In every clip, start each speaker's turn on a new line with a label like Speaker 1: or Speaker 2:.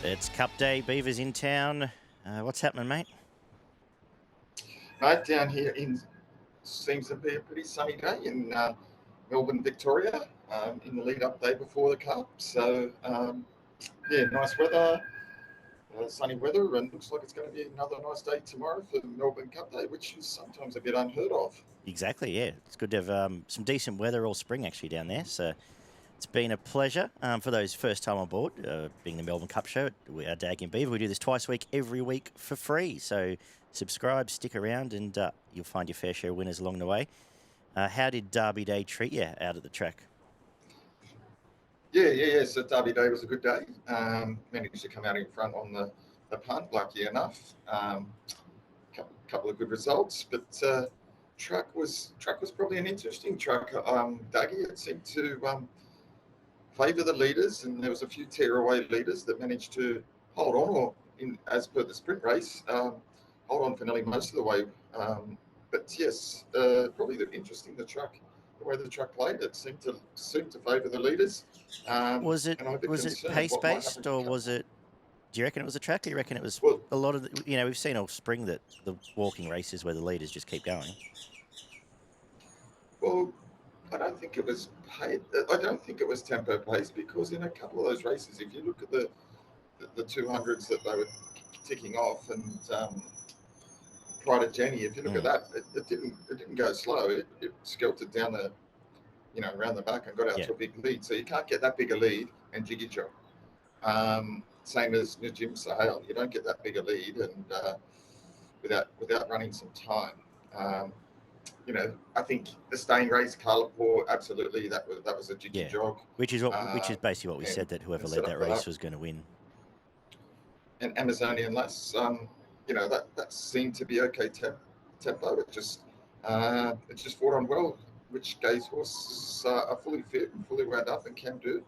Speaker 1: It's Cup Day. Beaver's in town. What's happening, mate?
Speaker 2: Mate, down here seems to be a pretty sunny day in Melbourne, Victoria, in the lead-up day before the Cup. So, yeah, nice weather, sunny weather, and looks like it's going to be another nice day tomorrow for the Melbourne Cup Day, which is sometimes a bit unheard of.
Speaker 1: Exactly, yeah. It's good to have some decent weather all spring, actually, down there. So it's been a pleasure for those first time on board, being the Melbourne Cup show. Our Daggy and Beaver, we do this twice a week, every week for free. So subscribe, stick around, and you'll find your fair share of winners along the way. How did Derby Day treat you out at the track?
Speaker 2: Yeah. So Derby Day was a good day. Managed to come out in front on the punt, lucky enough. Couple of good results, but track was probably an interesting track. Daggy, it seemed to favour the leaders, and there was a few tearaway leaders that managed to hold on, or as per the sprint race, hold on for nearly most of the way. But yes, probably interesting the way the track played. It seemed to favour the leaders.
Speaker 1: Was it pace based, or was it? Do you reckon it was a track, or you reckon it was a lot of we've seen all spring that the walking races where the leaders just keep going?
Speaker 2: Well, I don't think it was tempo pace, because in a couple of those races, if you look at the 200s that they were ticking off, and Pride of Jenny, if you look at that, it didn't go slow. It skeltered down around the back and got out to a big lead. So you can't get that big a lead and jiggy jog. Same as Jim Sahale, you don't get that big a lead and without running some time. I think the staying race, Carlapore, absolutely, that was a jiggy jog.
Speaker 1: Which is basically what we said, that whoever led that race was going to win.
Speaker 2: And Amazonian Lass, that seemed to be okay tempo. It just fought on well. Which Gay's horses are fully fit and fully wound up and can do.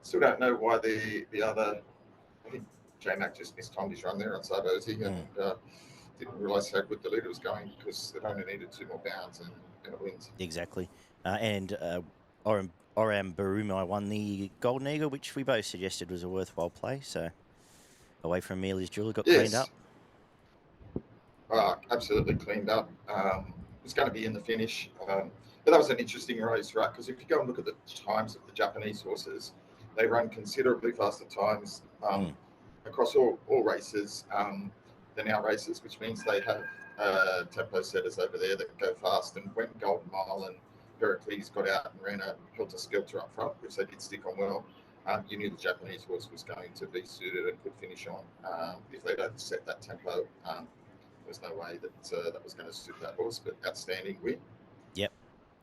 Speaker 2: Still don't know why the other. I think J-Mac just mistimed his run there on Sardozi and didn't realise how good the leader was going, because it only needed 2 more bounds and it wins.
Speaker 1: Exactly. And Oram Barumai won the Golden Eagle, which we both suggested was a worthwhile play. So away from Amelia's Jewel, got cleaned up.
Speaker 2: Absolutely cleaned up. Was going to be in the finish, but that was an interesting race, right? Because if you go and look at the times of the Japanese horses, they run considerably faster times across all races than our races, which means they have tempo setters over there that go fast. And when Golden Mile and Pericles got out and ran a helter-skelter up front, which they did stick on well, you knew the Japanese horse was going to be suited and could finish on. If they don't set that tempo, there's no way that was going to suit that horse, but outstanding win.
Speaker 1: Yep.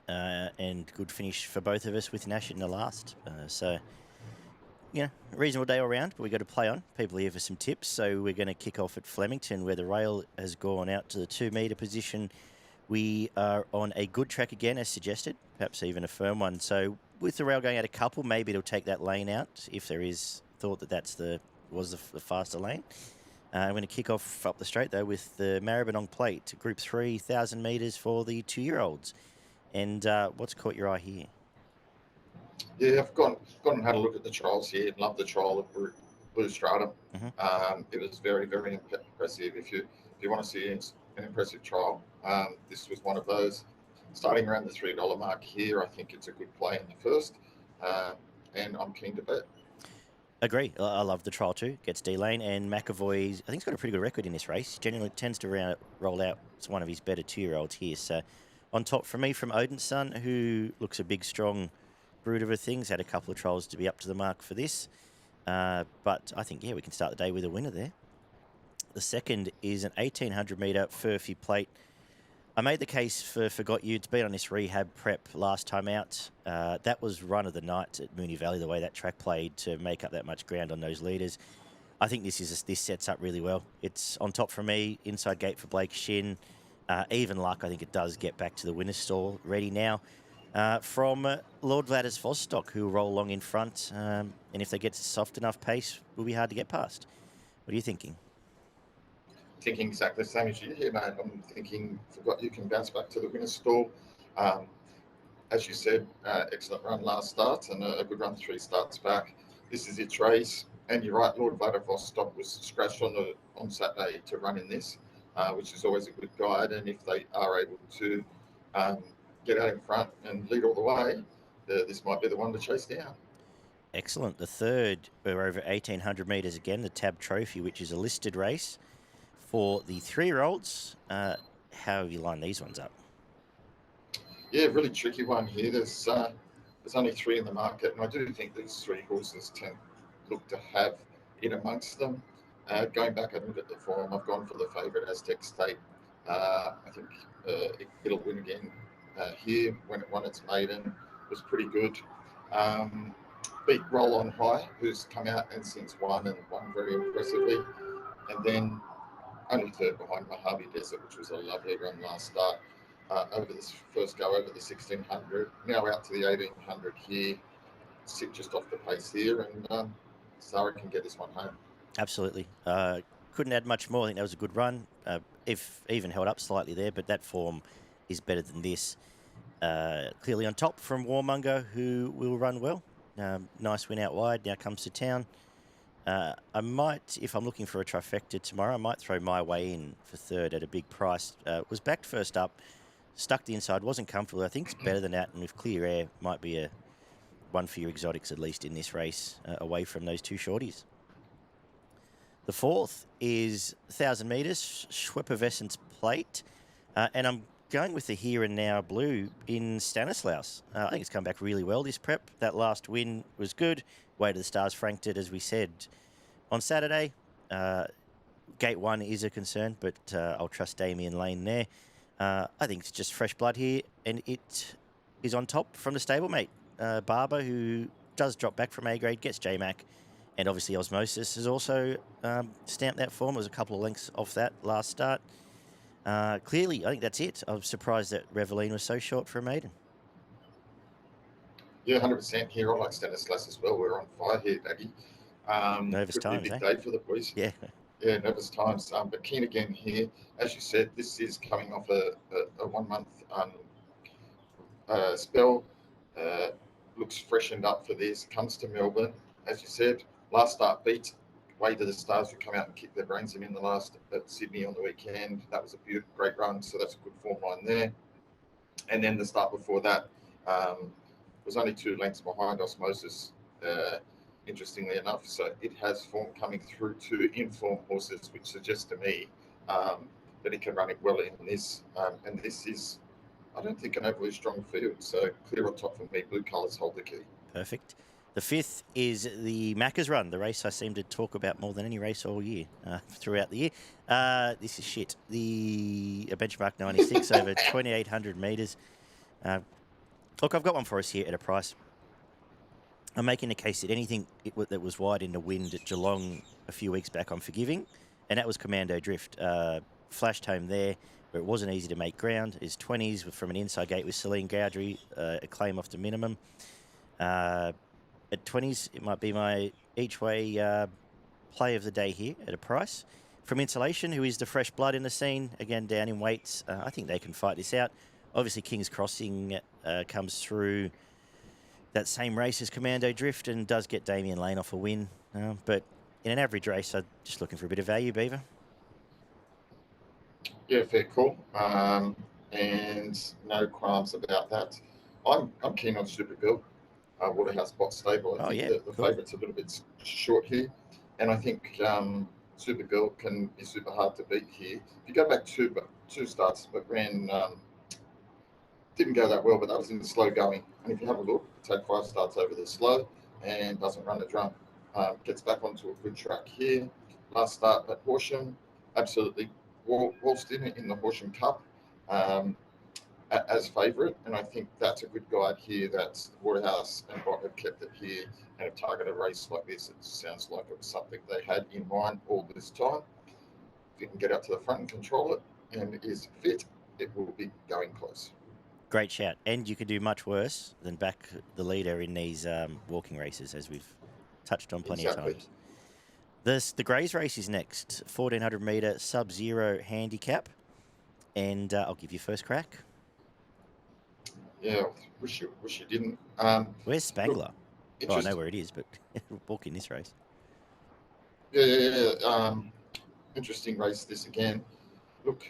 Speaker 1: And good finish for both of us with Nash in the last. So, reasonable day all round, but we've got to play on. People are here for some tips, so we're going to kick off at Flemington, where the rail has gone out to the 2-metre position. We are on a good track again, as suggested, perhaps even a firm one. So with the rail going out a couple, maybe it'll take that lane out, if there is thought that was the faster lane. I'm going to kick off up the straight, though, with the Maribyrnong Plate, Group 3, 1,000 metres for the 2-year-olds. And what's caught your eye here?
Speaker 2: Yeah, I've gone and had a look at the trials here and loved the trial of Blue Stratum. It was very, very impressive. If you want to see an impressive trial, this was one of those. Starting around the $3 mark here, I think it's a good play in the first, and I'm keen to bet.
Speaker 1: Agree. I love the trial too. Gets D-Lane, and McAvoy, I think he's got a pretty good record in this race. Generally tends to roll out. It's one of his better 2-year-olds here. So on top for me from Odinson, who looks a big, strong brood of a thing. He's had a couple of trials to be up to the mark for this. But I think, we can start the day with a winner there. The second is an 1,800-metre Furphy Plate. I made the case for Forgot You. It's been on this rehab prep last time out. That was run of the night at Moonee Valley, the way that track played to make up that much ground on those leaders. I think this sets up really well. It's on top for me, inside gate for Blake Shin. Even luck, I think it does get back to the winner's stall. Ready now from Lord Vlad's Vostok, who will roll along in front. And if they get soft enough pace, it will be hard to get past. What are you thinking?
Speaker 2: Thinking exactly the same as you here, mate. I'm thinking Forgot You can bounce back to the winner's stall. As you said, excellent run last start and a good run 3 starts back. This is its race. And you're right, Lord Vladivostok was scratched on Saturday to run in this, which is always a good guide. And if they are able to get out in front and lead all the way, this might be the one to chase down.
Speaker 1: Excellent. The third, we're over 1,800 metres again, the Tab Trophy, which is a listed race for the 3-year-olds. How have you lined these ones up?
Speaker 2: Yeah, really tricky one here. There's only 3 in the market, and I do think these 3 horses look to have in amongst them. Going back and look at the form, I've gone for the favourite Aztec State. I think it'll win again here when it won its maiden. Was pretty good. Beat Roll On High, who's come out and since won very impressively. And then only third behind Mojave Desert, which was a lovely run last start. Over this first go over the 1,600, now out to the 1,800 here, sit just off the pace here, and Sarah can get this one home.
Speaker 1: Absolutely. Couldn't add much more. I think that was a good run. If even held up slightly there, but that form is better than this. Clearly on top from Warmonger, who will run well. Nice win out wide, now comes to town. I might, if I'm looking for a trifecta tomorrow, I might throw My Way in for third at a big price. Was backed first up, stuck the inside, wasn't comfortable. I think it's better than that, and with clear air, might be a one for your exotics at least in this race, away from those 2 shorties. The fourth is 1,000 metres, Schweppervescence Plate, and I'm going with the Here and Now Blue in Stanislaus. I think it's come back really well, this prep. That last win was good. Way to the Stars franked it, as we said, on Saturday. Gate 1 is a concern, but I'll trust Damien Lane there. I think it's just fresh blood here, and it is on top from the stablemate. Barber, who does drop back from A-grade, gets J-Mac, and obviously Osmosis has also stamped that form. It was a couple of lengths off that last start. Clearly, I think that's it. I was surprised that Reveline was so short for a maiden.
Speaker 2: Yeah, 100% here. I like Stanislas as well. We're on fire here, Daggy.
Speaker 1: Nervous times,
Speaker 2: big day for the boys.
Speaker 1: Yeah.
Speaker 2: Yeah, nervous times. But keen again here. As you said, this is coming off a 1-month spell. Looks freshened up for this. Comes to Melbourne. As you said, last start beat Way to the Stars, who come out and kick their brains in the last at Sydney on the weekend. That was a great run, so that's a good form line there. And then the start before that was only 2 lengths behind Osmosis, interestingly enough. So it has form coming through to inform horses, which suggests to me that it can run it well in this. And this is, I don't think, an overly strong field. So clear on top for me. Blue colours hold the key.
Speaker 1: Perfect. The fifth is the Macca's Run, the race I seem to talk about more than any race all year, throughout the year. This is shit. The benchmark 96 over 2,800 metres. Look, I've got one for us here at a price. I'm making the case that anything that was wide in the wind at Geelong a few weeks back, I'm forgiving, and that was Commando Drift. Flashed home there, where it wasn't easy to make ground. His 20s from an inside gate with Celine Gowdry, a claim off the minimum. At 20s, it might be my each-way play of the day here at a price. From Insulation, who is the fresh blood in the scene, again, down in weights, I think they can fight this out. Obviously, King's Crossing comes through that same race as Commando Drift and does get Damien Lane off a win. But in an average race, I'm just looking for a bit of value, Beaver.
Speaker 2: Yeah, fair call. And no qualms about that. I'm keen on Supergirl. Waterhouse Bot Stable. I think the favourite's a little bit short here. And I think Supergirl can be super hard to beat here. If you go back two starts, but ran, didn't go that well, but that was in the slow going. And if you have a look, take 5 starts over the slow and doesn't run a drum. Gets back onto a good track here. Last start at Horsham, absolutely waltzed in the Horsham Cup. As favourite, and I think that's a good guide here. That's Waterhouse and Bot have kept it here and have targeted a race like this. It sounds like it was something they had in mind all this time. If you can get out to the front and control it and is fit, it will be going close.
Speaker 1: Great shout. And you could do much worse than back the leader in these walking races, as we've touched on plenty of times. The Greys race is next, 1,400 metre sub-zero handicap, and I'll give you first crack.
Speaker 2: Yeah, wish you didn't.
Speaker 1: Where's Spangler? Well, I know where it is, but walk in this race.
Speaker 2: Yeah. Interesting race this again. Look,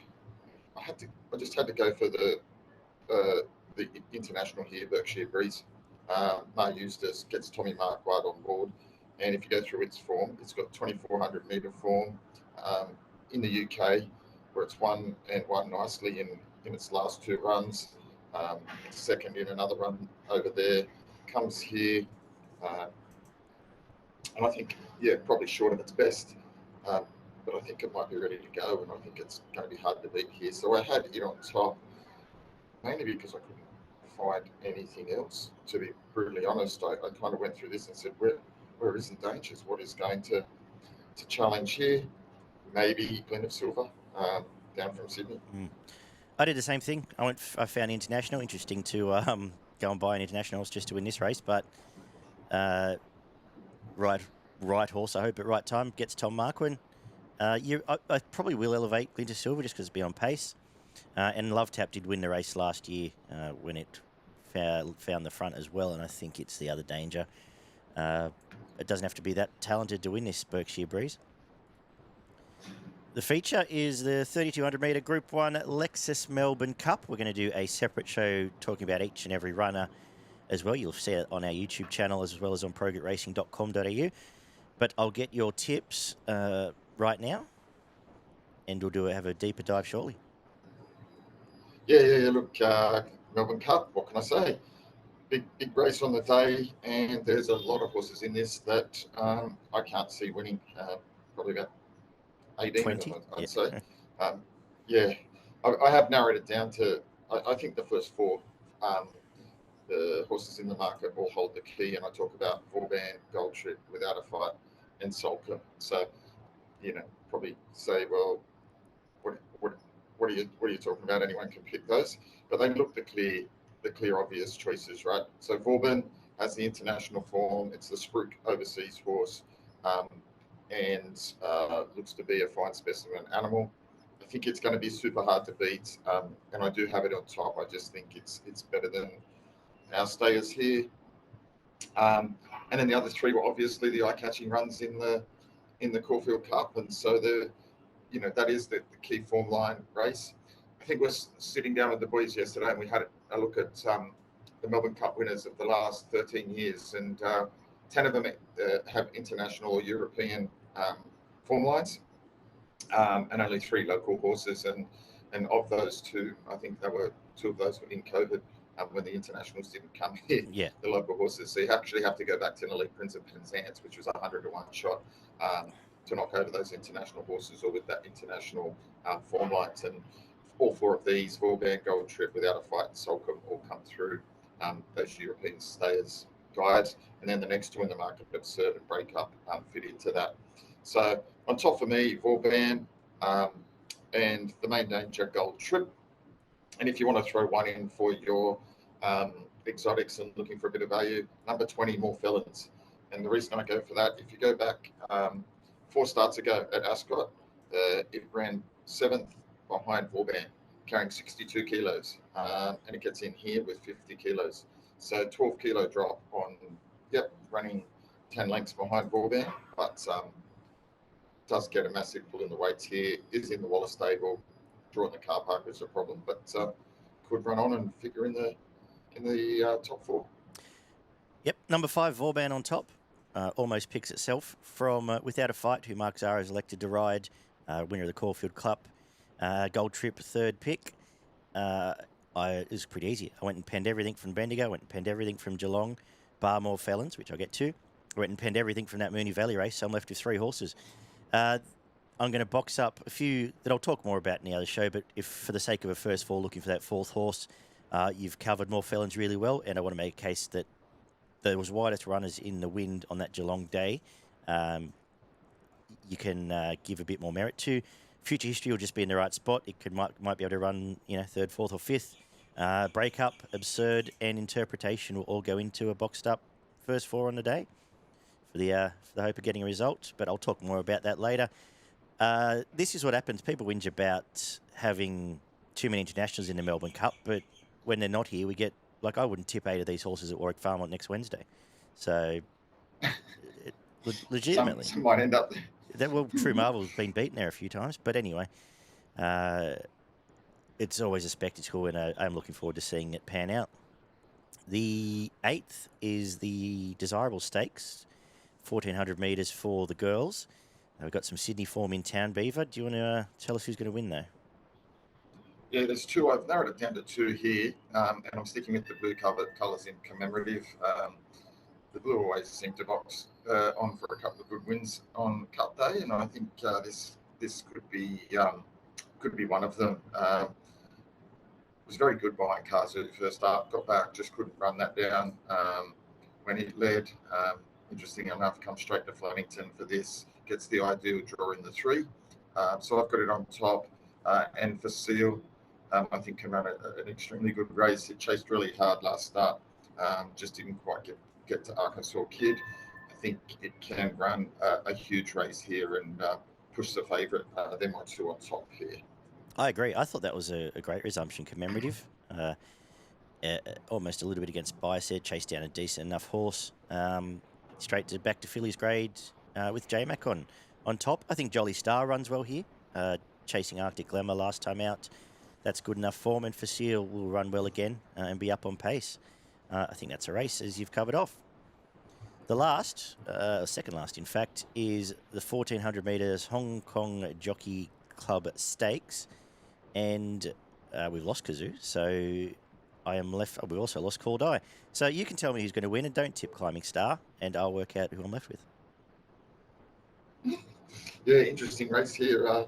Speaker 2: I just had to go for the international here, Berkshire Breeze. Mar Eustace gets Tommy Marquardt on board, and if you go through its form, it's got 2400 metre form in the UK, where it's won nicely in its last 2 runs. Second in another run over there, comes here, and I think probably short of its best. But I think it might be ready to go, and I think it's going to be hard to beat here. So I had it on top, mainly because I couldn't find anything else. To be brutally honest, I kind of went through this and said, where is the dangers? What is going to challenge here? Maybe Glen of Silver down from Sydney.
Speaker 1: I did the same thing. I found international interesting to go and buy an internationals just to win this race, but right horse, I hope at right time, gets Tom Marquin. I probably will elevate Glen of Silver just because it's beyond pace. And Love Tap did win the race last year when it found the front as well, and I think it's the other danger. It doesn't have to be that talented to win this Berkshire Breeze. The feature is the 3200 metre Group 1 Lexus Melbourne Cup. We're going to do a separate show talking about each and every runner as well. You'll see it on our YouTube channel as well as on progretracing.com.au. But I'll get your tips right now, and we'll have a deeper dive shortly.
Speaker 2: Yeah. Look, Melbourne Cup, what can I say? Big race on the day, and there's a lot of horses in this that I can't see winning. Probably about 18 of them, I'd say. I have narrowed it down to, I think the first 4 the horses in the market will hold the key, and I talk about Vauban, Gold Trip, Without a Fight, and Sulcombe. So, probably say, well, what are you talking about? Anyone can pick those, but they look the clear obvious choices, right? So Vauban has the international form. It's the Spruik overseas horse, and looks to be a fine specimen animal. I think it's going to be super hard to beat, and I do have it on top. I just think it's better than our stayers here. And then the other 3 were obviously the eye-catching runs in the Caulfield Cup, and so that is the key form line race. I think we're sitting down with the boys yesterday, and we had a look at the Melbourne Cup winners of the last 13 years, and 10 of them have international or European form lines, and only 3 local horses. And of those 2, I think 2 of those were in COVID when the internationals didn't come here.
Speaker 1: Yeah.
Speaker 2: The local horses. So you actually have to go back to an Elite Prince of Penzance, which was a 100-to-1 shot to knock over those international horses, or with that international form lines. And all 4 of these, Vauban, Gold Trip, Without a Fight, and Sulcombe, all come through those European stayers guides. And then the next 2 in the market, Absurd and Break Up, fit into that. So on top for me, Vauban, and the main danger, Gold Trip. And if you want to throw one in for your exotics and looking for a bit of value, number 20, More Felons. And the reason I go for that, if you go back 4 starts ago at Ascot, it ran 7th behind Vauban, carrying 62 kilos, and it gets in here with 50 kilos. So 12 kilo drop on, running 10 lengths behind Vauban, but does get a massive pull in the weights here, is in the Wallace stable, drawing the car park is a problem, but could run on and figure in the top 4.
Speaker 1: Yep, number 5, Vauban on top. Almost picks itself from Without a Fight, who Mark Zara has elected to ride, winner of the Caulfield Cup. Gold Trip, 3rd pick. It was pretty easy. I went and penned everything from Bendigo, went and penned everything from Geelong, bar More Felons, which I'll get to. I went and penned everything from that Moonee Valley race, so I'm left with 3 horses. I'm going to box up a few that I'll talk more about in the other show, but if for the sake of a first 4 looking for that 4th horse, you've covered More Felons really well, and I want to make a case that there was widest runners in the wind on that Geelong day. You can give a bit more merit to. Future History will just be in the right spot. It might be able to run 3rd, 4th or 5th. Break Up, Absurd, and Interpretation will all go into a boxed up first 4 on the day for the hope of getting a result. But I'll talk more about that later. This is what happens. People whinge about having too many internationals in the Melbourne Cup, but when they're not here, we get, I wouldn't tip 8 of these horses at Warwick Farm on next Wednesday. So, legitimately.
Speaker 2: Some might end up
Speaker 1: True Marvel's been beaten there a few times, but anyway, it's always a spectacle, and I'm looking forward to seeing it pan out. The 8th is the Desirable Stakes, 1,400 metres for the girls. We've got some Sydney form in town, Beaver. Do you want to tell us who's going to win, though?
Speaker 2: Yeah, there's two. I've narrowed it down to two here, and I'm sticking with the blue colours in commemorative. The blue always seem to box on for a couple of good wins on Cup Day, and I think this could be one of them. Was very good behind cars at first up, got back, just couldn't run that down when he led. Interesting enough, comes straight to Flemington for this, gets the ideal draw in the 3. So I've got it on top. And for Seal, I think can run an extremely good race. It chased really hard last start, just didn't quite get to Arkansas Kid. I think it can run a huge race here and push the favourite. They're my two on top here.
Speaker 1: I agree. I thought that was a great resumption commemorative. Almost a little bit against Biaset, chased down a decent enough horse. Straight back to Phillies grade with J-Mac on top. I think Jolly Star runs well here, chasing Arctic Glamour last time out. That's good enough form, and Facile will run well again and be up on pace. I think that's a race, as you've covered off. The last, second last in fact, is the 1,400 metres Hong Kong Jockey Club Stakes. And we've lost Kazoo, so I am left. We've also lost Call Die. So you can tell me who's going to win, and don't tip Climbing Star, and I'll work out who I'm left with.
Speaker 2: Yeah, interesting race here.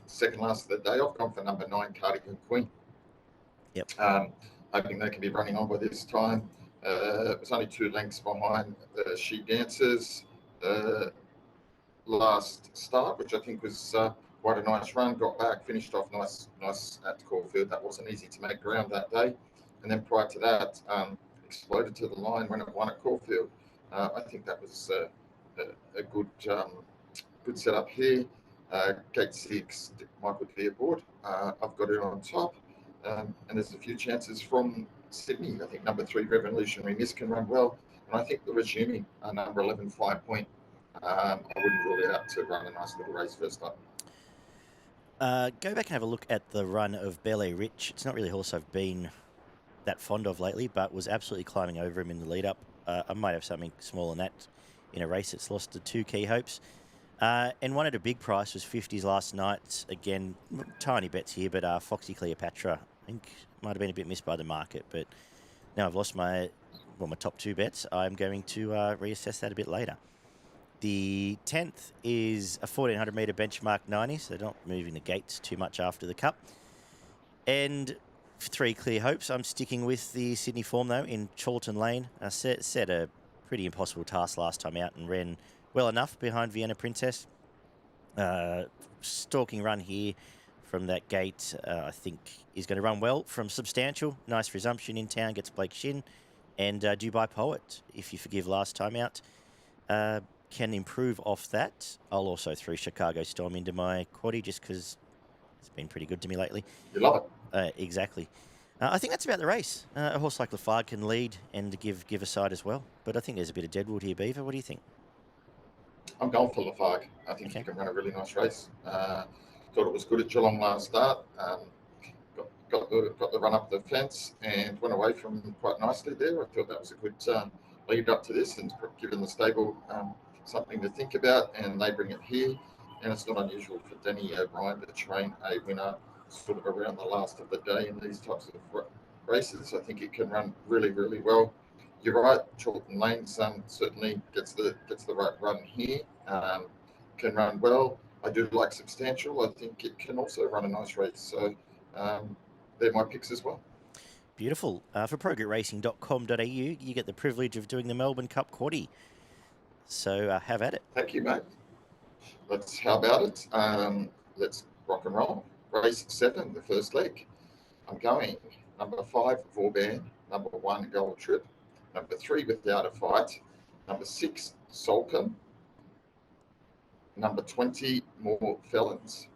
Speaker 2: Second last of the day. I've gone for number 9, Cardigan Queen.
Speaker 1: Yep.
Speaker 2: Hoping they can be running on by this time. It was only 2 lengths behind She Dances last start, which I think was quite a nice run. Got back, finished off nice at Caulfield. That wasn't easy to make ground that day. And then prior to that, exploded to the line when it won at Caulfield. I think that was a good setup here. Gate 6, Michael D aboard. I've got it on top. And there's a few chances from Sydney. I think number 3, Revolutionary Miss can run well. And I think the resuming number 11, 5 Point. I wouldn't rule it out to run a nice little race first up.
Speaker 1: Go back and have a look at the run of Bel-Air Rich. It's not really a horse I've been that fond of lately, but was absolutely climbing over him in the lead-up. I might have something smaller than that in a race that's lost the 2 key hopes. And one at a big price was 50s last night. Again, tiny bets here, but Foxy Cleopatra, I think, might have been a bit missed by the market. But now I've lost my top 2 bets. I'm going to reassess that a bit later. The 10th is a 1,400 metre benchmark 90, so they're not moving the gates too much after the Cup. And 3 clear hopes. I'm sticking with the Sydney form, though, in Chorlton Lane. I set a pretty impossible task last time out and ran well enough behind Vienna Princess. Stalking run here from that gate, I think, is going to run well from Substantial. Nice resumption in town, gets Blake Shin. And Dubai Poet, if you forgive last time out, can improve off that. I'll also throw Chicago Storm into my quaddie just because it's been pretty good to me lately.
Speaker 2: You love it.
Speaker 1: Exactly. I think that's about the race. A horse like Lafargue can lead and give a side as well. But I think there's a bit of deadwood here, Beaver. What do you think?
Speaker 2: I'm going for Lafargue. I think he can run a really nice race. Thought it was good at Geelong last start. Got the run up the fence and went away from him quite nicely there. I thought that was a good lead up to this and given the stable something to think about, and they bring it here. And it's not unusual for Danny O'Brien to train a winner sort of around the last of the day in these types of races. I think it can run really, really well. You're right, Chorlton Lane certainly gets the right run here. Can run well. I do like Substantial. I think it can also run a nice race. So they're my picks as well.
Speaker 1: Beautiful. For progretracing.com.au, you get the privilege of doing the Melbourne Cup quaddie. So have at it.
Speaker 2: Thank you, mate. How about it? Let's rock and roll. Race 7, the first leg. I'm going number 5, Vauban, number 1, Gold Trip, number 3, Without a Fight, number 6, Solcombe, number 20, More Felons.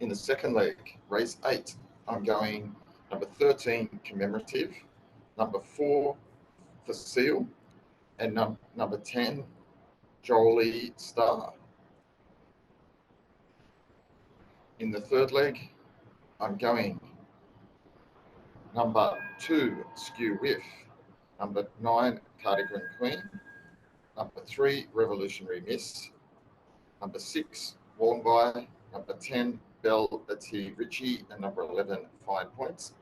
Speaker 2: In the second leg, race 8, I'm going number 13, Commemorative, number 4, Facile, and number 10, Jolie Star. In the third leg, I'm going number 2, Skew Whiff, number 9, Cardigan Queen, number 3, Revolutionary Miss, number 6, Worn By, number 10, Belle Ati Ritchie, and number 11, Fine Points.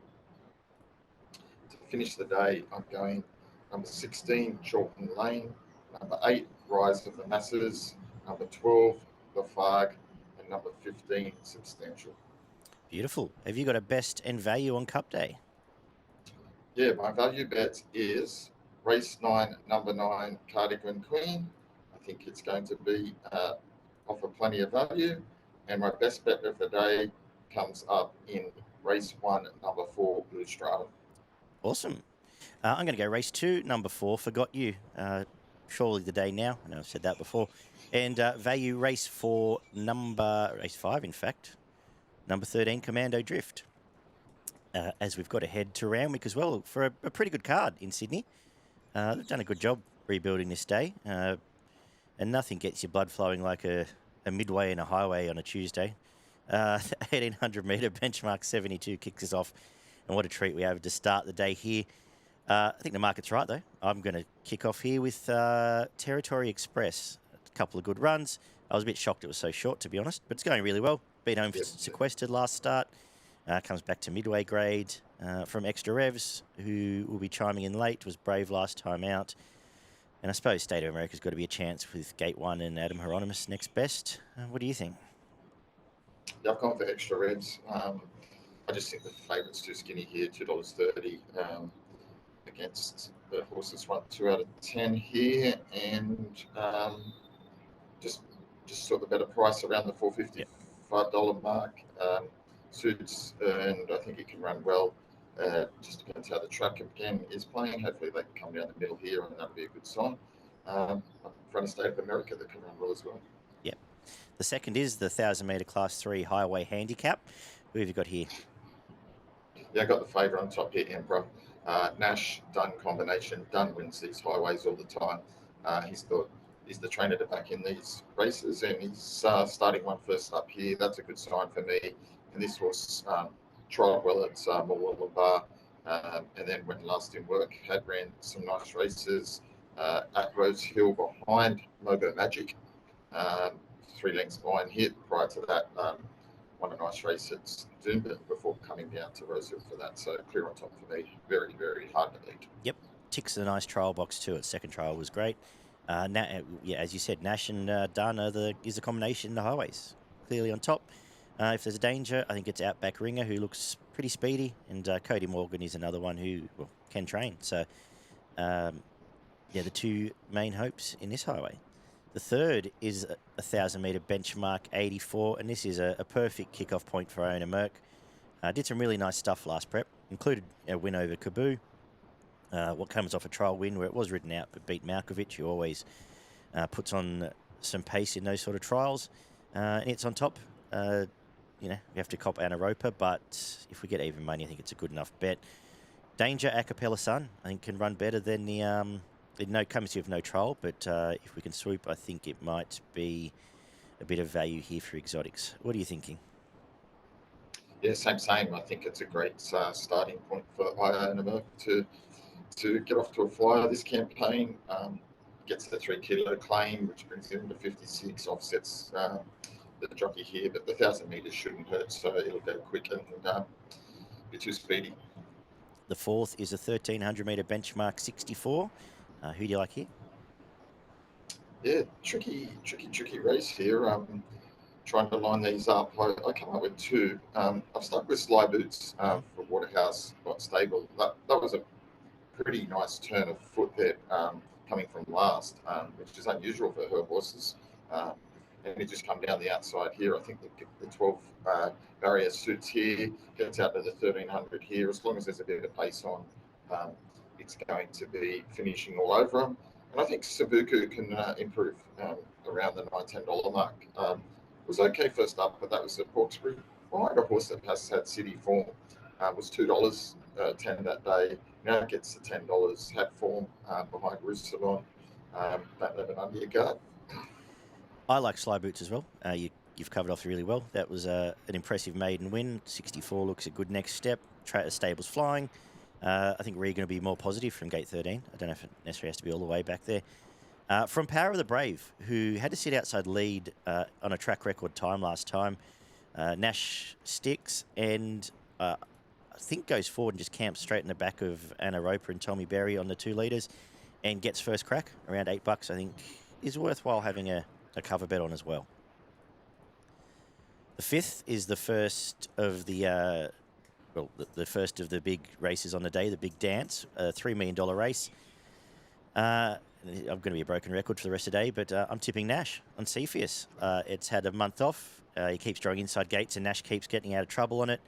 Speaker 2: To finish the day, I'm going number 16, Chalton Lane, number 8, Rise of the Masses, number 12, Lafargue, and number 15, Substantial.
Speaker 1: Beautiful. Have you got a best and value on Cup Day?
Speaker 2: Yeah, my value bet is race 9, number 9, Cardigan Queen. I think it's going to be offer plenty of value. And my best bet of the day comes up in race 1, number 4, Blue Stratum.
Speaker 1: Awesome. I'm going to go race 2, number 4, Forgot You. Surely the day now. I know I've said that before. And value race 4, race 5, in fact, number 13, Commando Drift. As we've got to head to Randwick as well for a pretty good card in Sydney. They've done a good job rebuilding this day. And nothing gets your blood flowing like a midway and a highway on a Tuesday. 1800 metre benchmark 72 kicks us off. And what a treat we have to start the day here. I think the market's right, though. I'm going to kick off here with Territory Express. A couple of good runs. I was a bit shocked it was so short, to be honest, but it's going really well. Been home sequestered last start. Comes back to midway grade from Extra Revs, who will be chiming in late. Was brave last time out. And I suppose State of America's got to be a chance with Gate 1 and Adam Hieronymus next best. What do you think?
Speaker 2: Yeah, I've gone for Extra Revs. I just think the favourite's too skinny here, $2.30 against the horses run 2 out of 10 here, and just sort of better price around the $455 mark. Suits, and I think it can run well. Just depends how the track again is playing. Hopefully they can come down the middle here, and that'll be a good sign. Front of State of America that can run well as well.
Speaker 1: Yep. The second is the 1,000 metre Class 3 Highway Handicap. Who have you got here?
Speaker 2: Yeah, I got the favourite on top here, Emperor. Nash Dunn combination. Dunn wins these highways all the time. He's the trainer to back in these races, and he's starting one first up here. That's a good sign for me. And this horse trialled well at Mulwillen Bar, and then went last in work. Ran some nice races at Rose Hill behind Mogo Magic. 3 lengths behind here. Prior to that, won a nice race at Doomben before coming down to Rose Hill for that. So clear on top for me. Very, very hard to beat.
Speaker 1: Yep. Ticks a nice trial box too. Its second trial was great. As you said, Nash and Dunn is a combination in the highways. Clearly on top. If there's a danger, I think it's Outback Ringer, who looks pretty speedy, and Cody Morgan is another one who can train. So, the 2 main hopes in this highway. The third is a 1,000 metre benchmark 84, and this is a perfect kick-off point for Iona Merck. Did some really nice stuff last prep, included a win over Kaboo. What comes off a trial win where it was ridden out, but beat Malkovich, who always puts on some pace in those sort of trials. And it's on top. We have to cop Anna Roper, but if we get even money, I think it's a good enough bet. Danger Acapella Sun, I think, can run better than comes with no trial, but if we can swoop, I think it might be a bit of value here for exotics. What are you thinking?
Speaker 2: Yeah, same. I think it's a great starting point for Iona Merck to get off to a flyer this campaign. Gets the 3 kilo claim, which brings him to 56, offsets the jockey here, but the 1,000 metres shouldn't hurt, so it'll go quick and be too speedy.
Speaker 1: The fourth is a 1,300 metre benchmark 64. Who do you like here?
Speaker 2: Yeah, tricky race here. Trying to line these up. I come up with 2. I've stuck with Sly Boots for Waterhouse Stable. That was a pretty nice turn of foot there, coming from last, which is unusual for her horses. And he just come down the outside here. I think the 12 barrier suits here, gets out to the 1,300 here. As long as there's a bit of pace on, it's going to be finishing all over him. And I think Sabuku can improve around the $9-10 mark. Was okay first up, but that was at Hawkesbury. Behind a horse that has had city form. Was $2.10 that day. Now it gets to $10. Had form behind Rousselon. That 11 under your guard.
Speaker 1: I like Sly Boots as well. You've covered off really well. That was an impressive maiden win. 64 looks a good next step. Stable's flying. I think we're going to be more positive from gate 13. I don't know if it necessarily has to be all the way back there. From Power of the Brave, who had to sit outside lead on a track record time last time. Nash sticks and I think goes forward and just camps straight in the back of Anna Roper and Tommy Berry on the 2 litres and gets first crack around $8. I think is worthwhile having a cover bet on as well. The 5th is the first of the the first of the big races on the day, the big dance, a $3 million race. I'm going to be a broken record for the rest of the day, but I'm tipping Nash on Cepheus. It's had a month off. He keeps drawing inside gates, and Nash keeps getting out of trouble on it.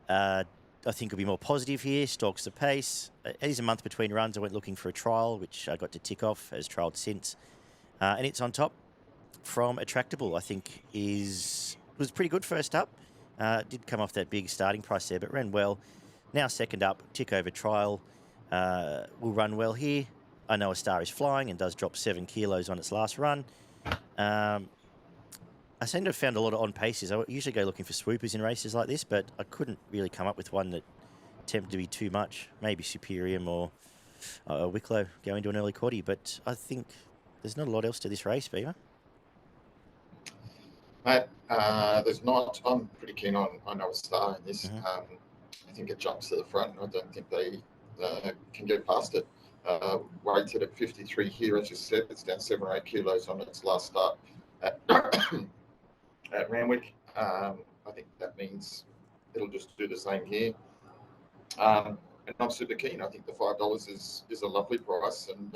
Speaker 1: I think he'll be more positive here, stalks the pace. It is a month between runs. I went looking for a trial, which I got to tick off, has trialled since. And it's on top from Attractable, I think was pretty good first up. Did come off that big starting price there, but ran well. Now second up, tick over trial. Will run well here. I know a star is flying and does drop 7 kilos on its last run. I seem to have found a lot of on paces. I usually go looking for swoopers in races like this, but I couldn't really come up with one that tempted to be too much. Maybe Superium or Wicklow going to an early quaddie, but I think there's not a lot else to this race, Beaver.
Speaker 2: Mate, there's not. I'm pretty keen on I Know a Star in this. I think it jumps to the front. I don't think they can get past it. Weighted at 53 here, as you said, it's down 7 or 8 kilos on its last start at, at Randwick. I think that means it'll just do the same here. And I'm super keen. I think the $5 is a lovely price. And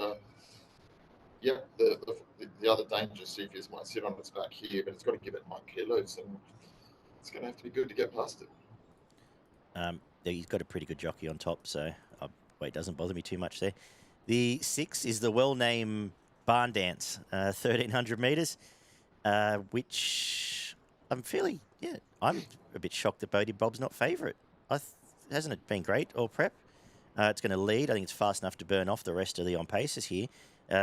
Speaker 2: yeah, the other danger Cepheus might sit on its back here, but it's got to give it 9 kilos, and it's going to have to be good to get past it.
Speaker 1: He's got a pretty good jockey on top, so it doesn't bother me too much there. The 6 is the well-named Barn Dance, 1,300 metres, which I'm a bit shocked that Bodie Bob's not favourite. Hasn't it been great all prep? It's going to lead. I think it's fast enough to burn off the rest of the on-paces here.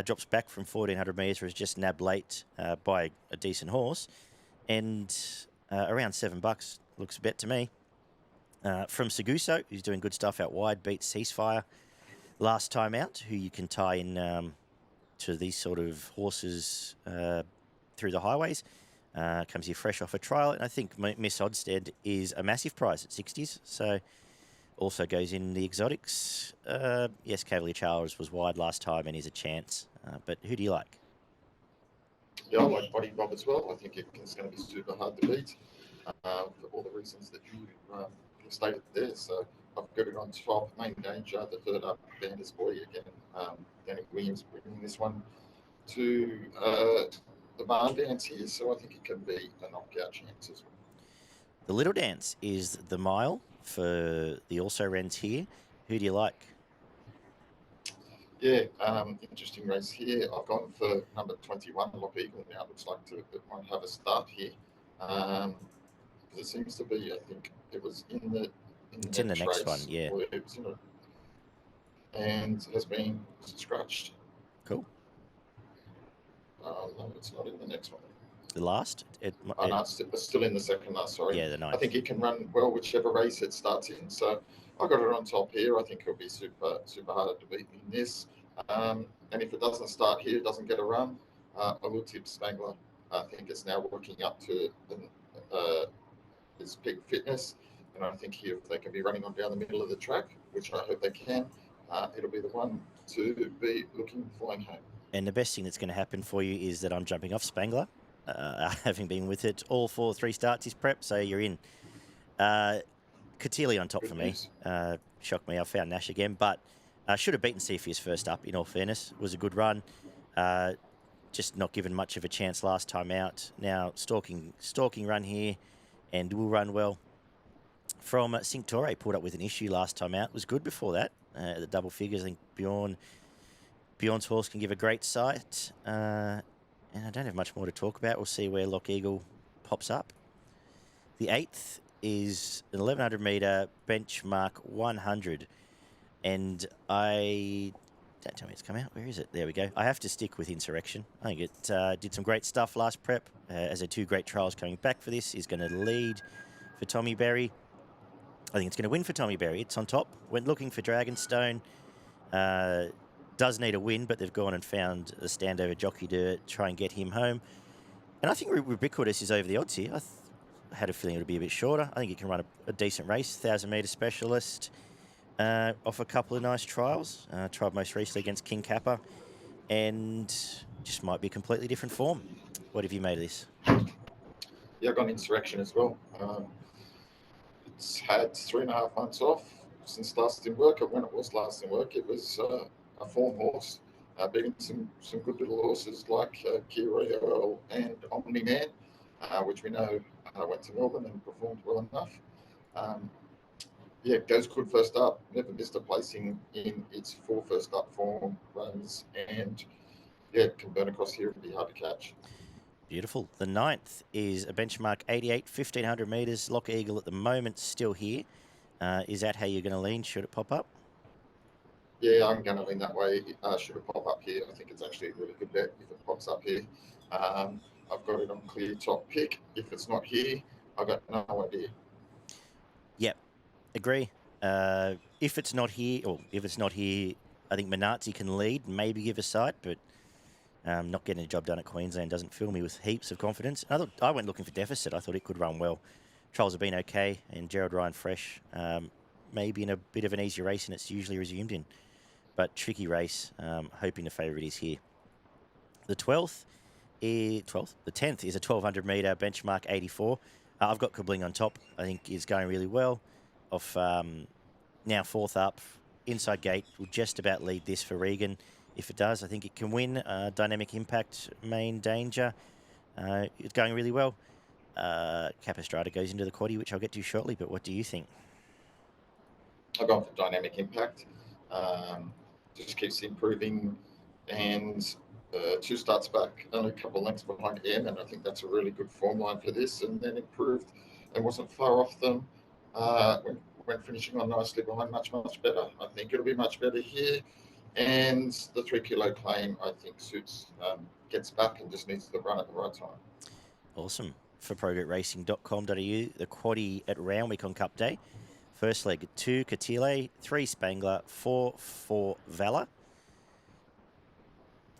Speaker 1: Drops back from 1,400 metres, was just nabbed late by a decent horse, and around $7 looks a bet to me. From Seguso, who's doing good stuff out wide, beats Ceasefire last time out, who you can tie in to these sort of horses through the highways. Comes here fresh off a trial, and I think Miss Odstead is a massive prize at 60s, so also goes in the exotics. Yes, Cavalier Charles was wide last time and is a chance, but who do you like?
Speaker 2: Yeah, I like Bodie Bob as well. I think it's going to be super hard to beat for all the reasons that you stated there. So I've got it on top. Main danger, the third up, Banders Boy again. Danny Williams bringing this one to the barn dance here, so I think it can be a knockout chance as well.
Speaker 1: The Little Dance is the mile for the also rens here. Who do you like?
Speaker 2: Yeah, interesting race here. I've gone for number 21, Lock Eagle. Now it looks like it might have a start here. Because it seems to be, I think it was in the
Speaker 1: It's in the next
Speaker 2: race,
Speaker 1: one, yeah.
Speaker 2: It was in it, and has been scratched.
Speaker 1: Cool.
Speaker 2: No, it's not in the next one.
Speaker 1: The last?
Speaker 2: No, it's still in the second last, sorry.
Speaker 1: Yeah, the ninth.
Speaker 2: I think it can run well whichever race it starts in. So I got it on top here. I think it'll be super hard to beat in this. And if it doesn't start here, it doesn't get a run, I will tip Spangler. I think it's now working up to its peak fitness. And I think here, if they can be running on down the middle of the track, which I hope they can, it'll be the one to be flying home. And
Speaker 1: the best thing that's going to happen for you is that I'm jumping off Spangler, having been with it all for 3 starts is prep, so you're in. Cotilli on top for me. Shocked me. I found Nash again, but should have beaten Cepheus first up, in all fairness. It was a good run. Just not given much of a chance last time out. Now, stalking run here, and will run well. From Cinctore, pulled up with an issue last time out. Was good before that. The double figures, I think Bjorn's horse can give a great sight. And I don't have much more to talk about. We'll see where Lock Eagle pops up. The 8th is an 1,100 metre benchmark 100. And I Don't tell me it's come out. Where is it? There we go. I have to stick with Insurrection. I think it did some great stuff last prep. As a 2 great trials coming back for this, is going to lead for Tommy Berry. I think it's going to win for Tommy Berry. It's on top. Went looking for Dragonstone. Does need a win, but they've gone and found a standover jockey to try and get him home. And I think Ubiquitous is over the odds here. I had a feeling it would be a bit shorter. I think it can run a decent race. 1,000-metre specialist. Off a couple of nice trials. Tried most recently against King Kappa. And just might be a completely different form. What have you made of this?
Speaker 2: Yeah, I've gone Insurrection as well. It's had 3.5 months off since last in work. When it was last in work, it was a form horse, beating some good little horses like Kira Earl and Omni Man, which we know went to Melbourne and performed well enough. Yeah, goes good first up. Never missed a placing in its 4 first up form runs, and yeah, can burn across here. It'd be hard to catch.
Speaker 1: Beautiful. The 9th is a benchmark 88, 1,500 metres. Lock Eagle at the moment still here. Is that how you're going to lean? Should it pop up?
Speaker 2: Yeah, I'm going to lean that way. Should it pop up here? I think it's actually a really good bet if it pops up here. I've got it on clear top pick. If it's not here, I've got no idea.
Speaker 1: Yep, agree. If it's not here, I think Minarzi can lead, maybe give a sight, but not getting a job done at Queensland doesn't fill me with heaps of confidence. I went looking for deficit. I thought it could run well. Trials have been okay, and Gerald Ryan fresh, maybe in a bit of an easier race than it's usually resumed in. But tricky race, hoping the favourite is here. The 10th is a 1,200 metre benchmark 84. I've got Kabling on top. I think is going really well. Off now 4th up, inside gate will just about lead this for Regan. If it does, I think it can win. Dynamic Impact, main danger. It's going really well. Capistrata goes into the quaddie, which I'll get to shortly, but what do you think?
Speaker 2: I've gone for Dynamic Impact. Just keeps improving, and 2 starts back, only a couple of lengths behind M, and I think that's a really good form line for this, and then improved and wasn't far off them when finishing on nicely behind, much better. I think it'll be much better here. And the 3 kilo claim, I think, suits, gets back and just needs to run at the right time.
Speaker 1: Awesome. For progretracing.com.au, the quaddie at Randwick on Cup Day. First leg, 2 Katile, 3 Spangler, 4 Valor,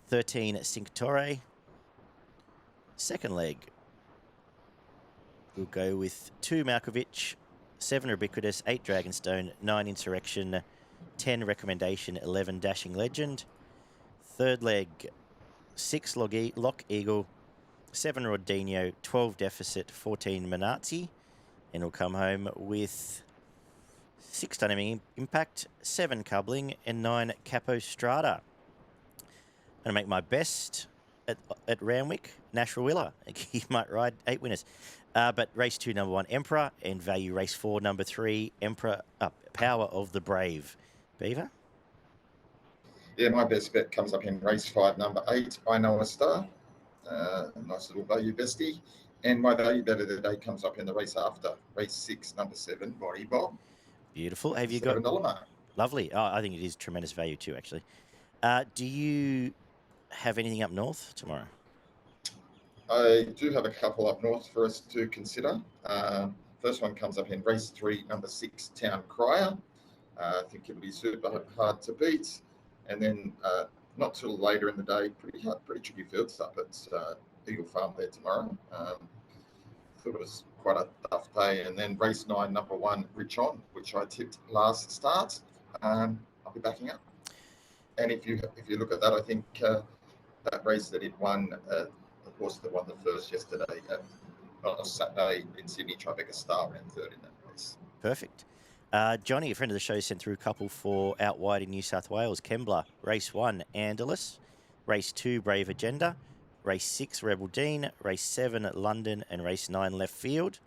Speaker 1: 13 Cinctore. Second leg, we'll go with 2 Malkovich, 7 Ubiquitous, 8 Dragonstone, 9 Insurrection, 10 Recommendation, 11 Dashing Legend. Third leg, 6 Lock Eagle, 7 Rodinho, 12 Deficit, 14 Minarzi. And we'll come home with 6 Dynamic Impact, 7 Coupling, and 9 Capistrata. I'm going to make my best at Randwick, Nashua Willa. He might ride 8 winners. But race 2, number 1, Emperor, and value race 4, number 3, Emperor, Power of the Brave. Beaver?
Speaker 2: Yeah, my best bet comes up in race 5, number 8, Iknowastar. Nice little value bestie. And my value bet of the day comes up in the race after, race 6, number 7, Maribyrnong.
Speaker 1: Beautiful. Have you got...
Speaker 2: $7 mark.
Speaker 1: Lovely. Oh, I think it is tremendous value too, actually. Do you have anything up north tomorrow?
Speaker 2: I do have a couple up north for us to consider. First one comes up in race 3, number 6, Town Crier. I think it'll be super hard to beat. And then not till later in the day, pretty tricky fields up at Eagle Farm there tomorrow. Thought it was quite a tough day. And then race 9, number 1, Rich On, which I tipped last start. I'll be backing up. And if you look at that, I think that race that it won, the horse that won the first yesterday on Saturday in Sydney, Tribeca Star, ran 3rd in that race.
Speaker 1: Perfect. Johnny, a friend of the show, sent through a couple for out wide in New South Wales. Kembla, race 1, Andalus. Race 2, Brave Agenda. Race 6, Rebel Dean. Race 7, London. And race 9, Left Field.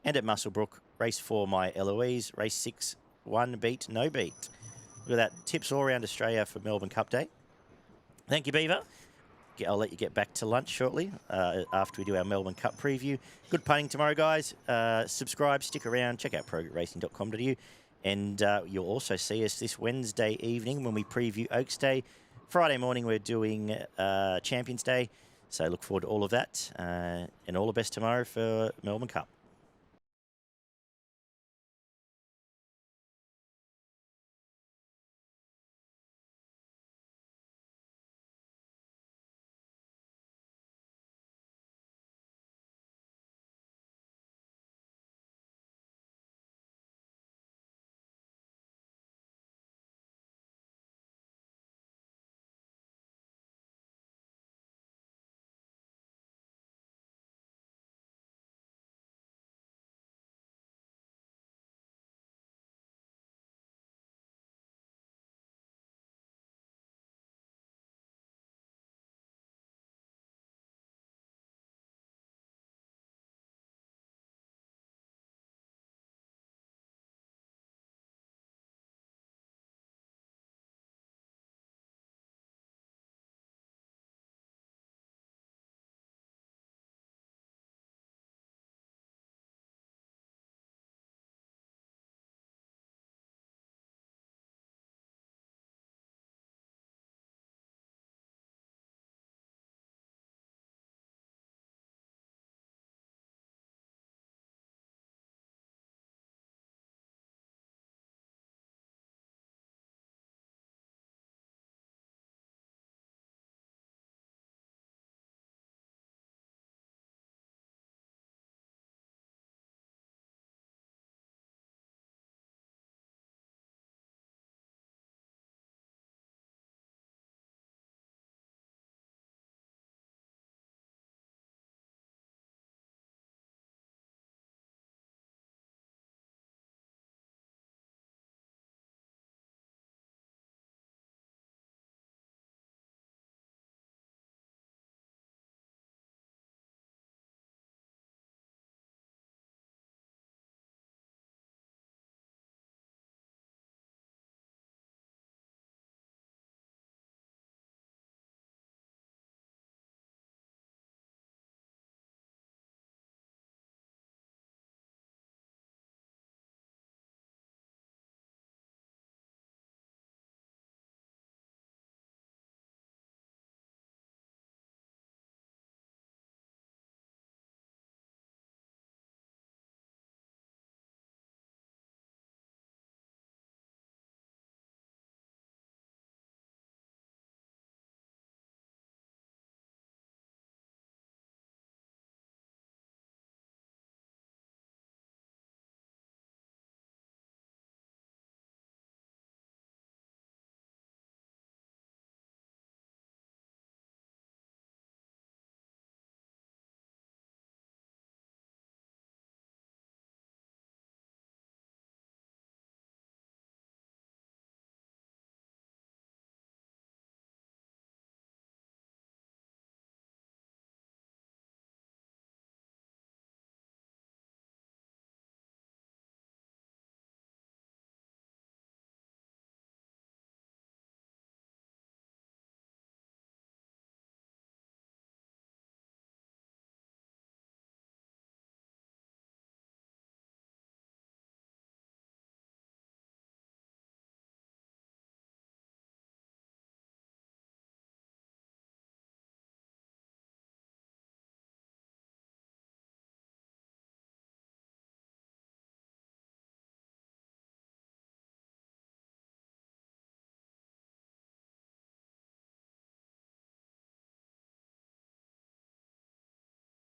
Speaker 1: And at Muswellbrook, race 4, My Eloise. Race 6, 1 Beat, No Beat. Look at that. Tips all around Australia for Melbourne Cup Day. Thank you, Beaver. I'll let you get back to lunch shortly after we do our Melbourne Cup preview. Good punting tomorrow, guys. Subscribe, stick around, check out progretracing.com.au, And you'll also see us this Wednesday evening when we preview Oaks Day. Friday morning, we're doing Champions Day. So look forward to all of that. And all the best tomorrow for Melbourne Cup.